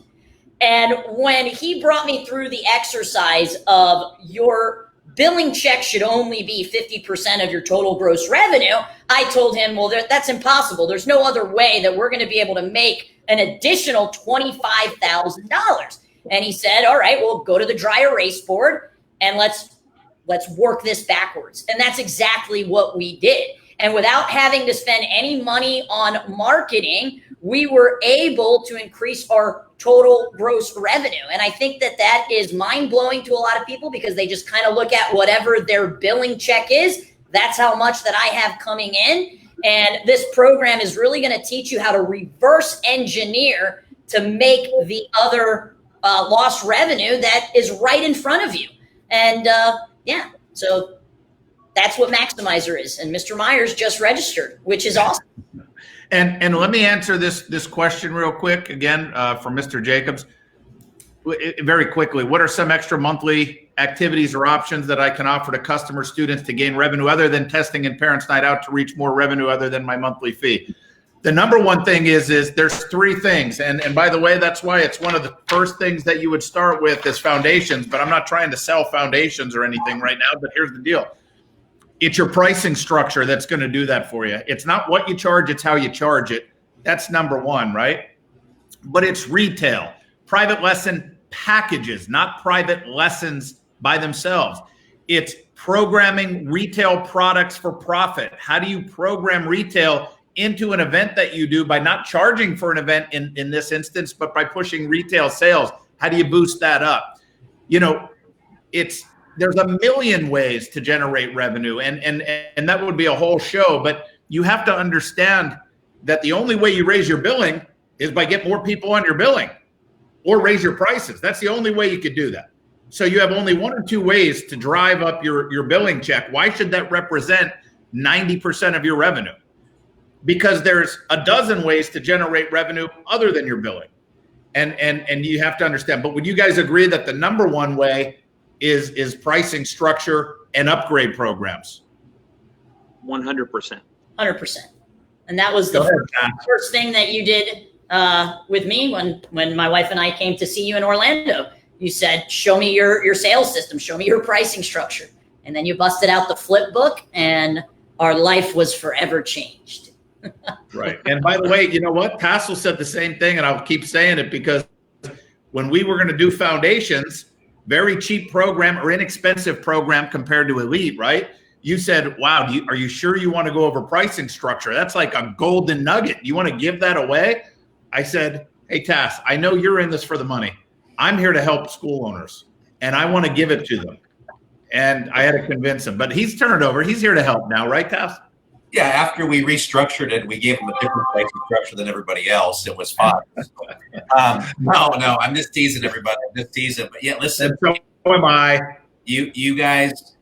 And when he brought me through the exercise of your billing check should only be 50% of your total gross revenue, I told him, well, that's impossible. There's no other way that we're going to be able to make an additional $25,000. And he said, all right, well, go to the dry erase board and let's work this backwards. And that's exactly what we did. And without having to spend any money on marketing, we were able to increase our total gross revenue. And I think that is mind-blowing to a lot of people because they just kind of look at whatever their billing check is. That's how much that I have coming in. And this program is really going to teach you how to reverse engineer to make the other lost revenue that is right in front of you. And so that's what Maximizer is. And Mr. Myers just registered, which is awesome. And let me answer this question real quick again from Mr. Jacobs. Very quickly, what are some extra monthly activities or options that I can offer to customer students to gain revenue other than testing and parents' night out to reach more revenue other than my monthly fee? The number one thing is there's three things. And by the way, that's why it's one of the first things that you would start with is foundations, but I'm not trying to sell foundations or anything right now, but here's the deal. It's your pricing structure that's going to do that for you. It's not what you charge, it's how you charge it. That's number one, right? But it's retail, private lesson packages, not private lessons by themselves. It's programming retail products for profit. How do you program retail into an event that you do by not charging for an event in this instance, but by pushing retail sales? How do you boost that up? You know, there's a million ways to generate revenue, and that would be a whole show, but you have to understand that the only way you raise your billing is by getting more people on your billing or raise your prices. That's the only way you could do that. So you have only one or two ways to drive up your billing check. Why should that represent 90% of your revenue? Because there's a dozen ways to generate revenue other than your billing. And you have to understand. But would you guys agree that the number one way is pricing structure and upgrade programs? 100%. 100%. And that was the first thing that you did with me when my wife and I came to see you in Orlando. You said, show me your sales system, show me your pricing structure. And then you busted out the flip book and our life was forever changed. Right. And by the way, you know what? Tassoul said the same thing, and I'll keep saying it because when we were going to do foundations, very cheap program or inexpensive program compared to elite, right? You said, wow, are you sure you want to go over pricing structure? That's like a golden nugget. You want to give that away? I said, hey, Tass, I know you're in this for the money. I'm here to help school owners, and I want to give it to them. And I had to convince him, but he's turned over. He's here to help now, right, Tass? Yeah, after we restructured it, we gave him a different pricing structure than everybody else. It was fine. No, I'm just teasing everybody. I'm just teasing. But yeah, listen. And so am I. You guys,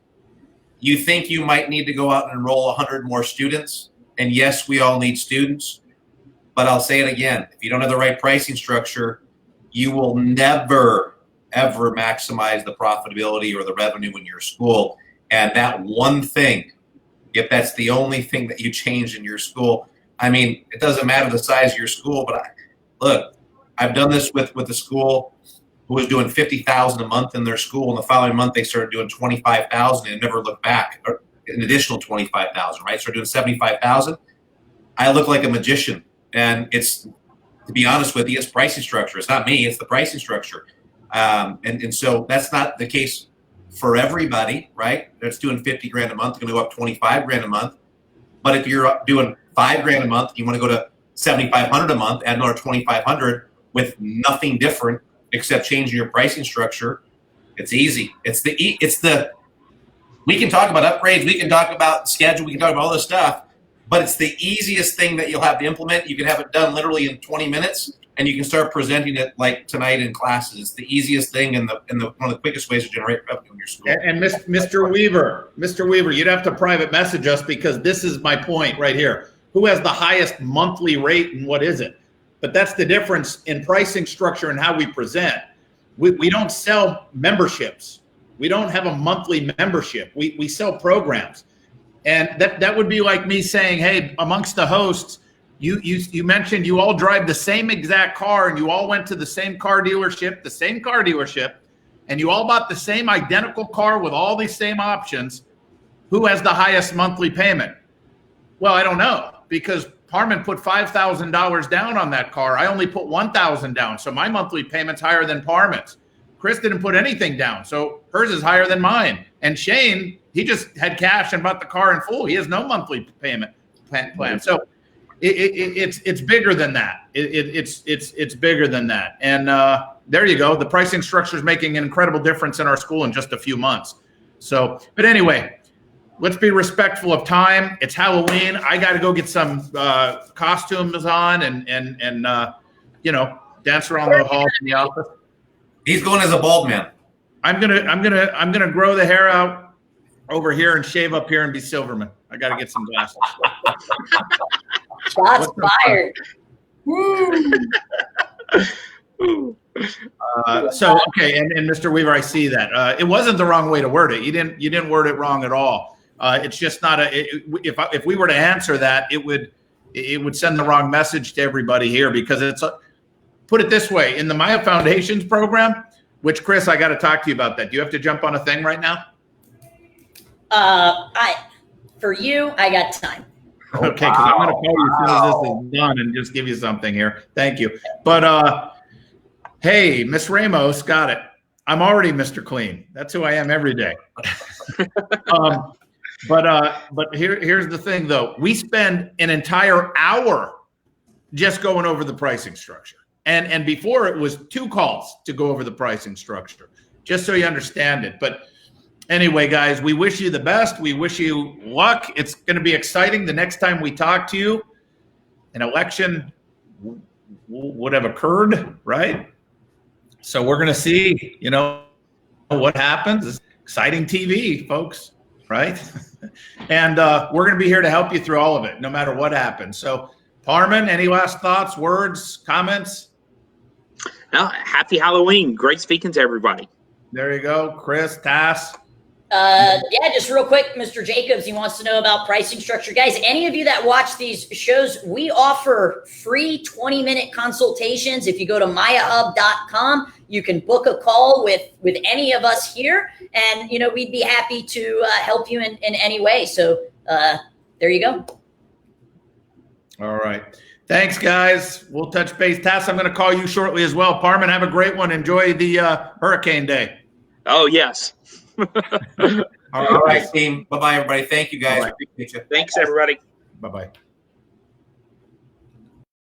you think you might need to go out and enroll 100 more students? And yes, we all need students. But I'll say it again. If you don't have the right pricing structure, you will never, ever maximize the profitability or the revenue in your school. And that one thing, if that's the only thing that you change in your school, I mean, it doesn't matter the size of your school, but look, I've done this with the school who was doing $50,000 a month in their school, and the following month they started doing $25,000 and never looked back, or an additional $25,000, right? Started doing $75,000. I look like a magician, and it's, to be honest with you, it's pricing structure. It's not me; it's the pricing structure, and so that's not the case for everybody, right? That's doing 50 grand a month, going to go up 25 grand a month. But if you're doing 5 grand a month, you want to go to 7,500 a month, add another 2,500 with nothing different except changing your pricing structure. It's easy. We can talk about upgrades, we can talk about schedule, we can talk about all this stuff, but it's the easiest thing that you'll have to implement. You can have it done literally in 20 minutes. And you can start presenting it like tonight in classes. It's the easiest thing and one of the quickest ways to generate revenue in your school. And Mr. Weaver, you'd have to private message us because this is my point right here. Who has the highest monthly rate and what is it? But that's the difference in pricing structure and how we present. We don't sell memberships. We don't have a monthly membership. We sell programs. And that would be like me saying, hey, amongst the hosts, you mentioned you all drive the same exact car and you all went to the same car dealership, and you all bought the same identical car with all these same options. Who has the highest monthly payment? Well, I don't know, because Parman put $5,000 down on that car. I only put $1,000 down. So my monthly payment's higher than Parman's. Cris didn't put anything down. So hers is higher than mine. And Shane, he just had cash and bought the car in full. He has no monthly payment plan. So it's bigger than that. It's bigger than that. And there you go. The pricing structure is making an incredible difference in our school in just a few months. So, but anyway, let's be respectful of time. It's Halloween. I got to go get some costumes on and dance around the halls in the office. He's going as a bald man. I'm gonna grow the hair out. over here and shave up here and be Silverman. I got to get some glasses. Shots fired. So okay, and Mr. Weaver, I see that. It wasn't the wrong way to word it. You didn't word it wrong at all. It's just not if we were to answer that, it would send the wrong message to everybody here, because it's put it this way, in the Maya Foundations program, which Cris, I got to talk to you about that. Do you have to jump on a thing right now? For you, I got time. Okay, because I'm going to call you as soon as this is done and just give you something here. Thank you. But hey, Miss Ramos, got it. I'm already Mr. Clean. That's who I am every day. But here's the thing, though. We spend an entire hour just going over the pricing structure. And before it was 2 calls to go over the pricing structure, just so you understand it. But anyway, guys, we wish you the best. We wish you luck. It's going to be exciting. The next time we talk to you, an election would have occurred, right? So we're going to see, what happens. It's exciting TV, folks, right? And we're going to be here to help you through all of it, no matter what happens. So, Parman, any last thoughts, words, comments? No, happy Halloween. Great speaking to everybody. There you go. Cris, Tass. Yeah, just real quick, Mr. Jacobs, he wants to know about pricing structure. Guys, any of you that watch these shows, we offer free 20-minute consultations. If you go to mayahub.com, you can book a call with any of us here, and we'd be happy to help you in any way. So there you go. All right. Thanks, guys. We'll touch base. Tass, I'm going to call you shortly as well. Parman, have a great one. Enjoy the hurricane day. Oh, yes. All right, team. Bye-bye, everybody. Thank you, guys. Bye-bye. Appreciate you. Thanks, everybody. Bye-bye.